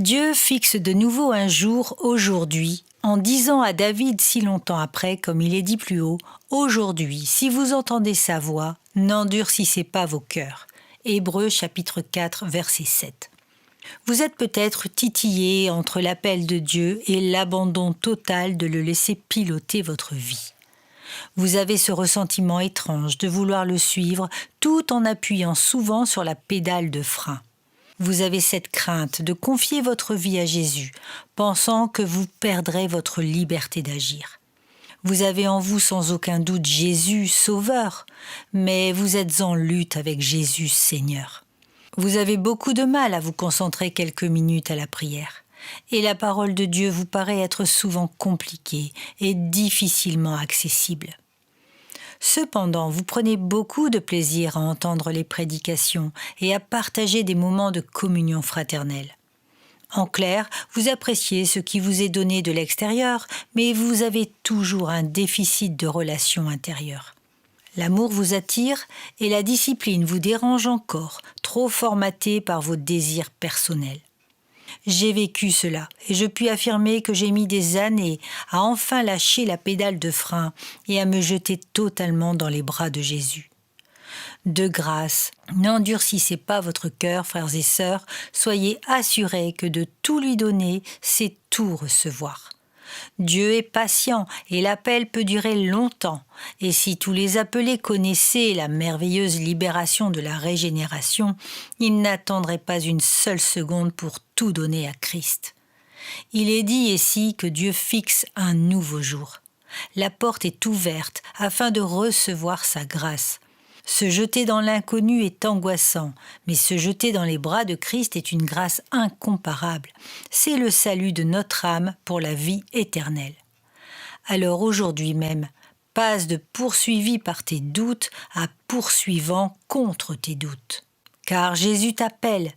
Dieu fixe de nouveau un jour, aujourd'hui, en disant à David si longtemps après, comme il est dit plus haut, « Aujourd'hui, si vous entendez sa voix, n'endurcissez pas vos cœurs. » Hébreux chapitre 4, verset 7. Vous êtes peut-être titillé entre l'appel de Dieu et l'abandon total de le laisser piloter votre vie. Vous avez ce ressentiment étrange de vouloir le suivre tout en appuyant souvent sur la pédale de frein. Vous avez cette crainte de confier votre vie à Jésus, pensant que vous perdrez votre liberté d'agir. Vous avez en vous sans aucun doute Jésus Sauveur, mais vous êtes en lutte avec Jésus Seigneur. Vous avez beaucoup de mal à vous concentrer quelques minutes à la prière, et la parole de Dieu vous paraît être souvent compliquée et difficilement accessible. Cependant, vous prenez beaucoup de plaisir à entendre les prédications et à partager des moments de communion fraternelle. En clair, vous appréciez ce qui vous est donné de l'extérieur, mais vous avez toujours un déficit de relation intérieure. L'amour vous attire et la discipline vous dérange encore, trop formatée par vos désirs personnels. J'ai vécu cela et je puis affirmer que j'ai mis des années à enfin lâcher la pédale de frein et à me jeter totalement dans les bras de Jésus. De grâce, n'endurcissez pas votre cœur, frères et sœurs, soyez assurés que de tout lui donner, c'est tout recevoir. Dieu est patient et l'appel peut durer longtemps, et si tous les appelés connaissaient la merveilleuse libération de la régénération, ils n'attendraient pas une seule seconde pour tout donner à Christ. Il est dit ici que Dieu fixe un nouveau jour. La porte est ouverte afin de recevoir sa grâce. Se jeter dans l'inconnu est angoissant, mais se jeter dans les bras de Christ est une grâce incomparable. C'est le salut de notre âme pour la vie éternelle. Alors aujourd'hui même, passe de poursuivi par tes doutes à poursuivant contre tes doutes. Car Jésus t'appelle,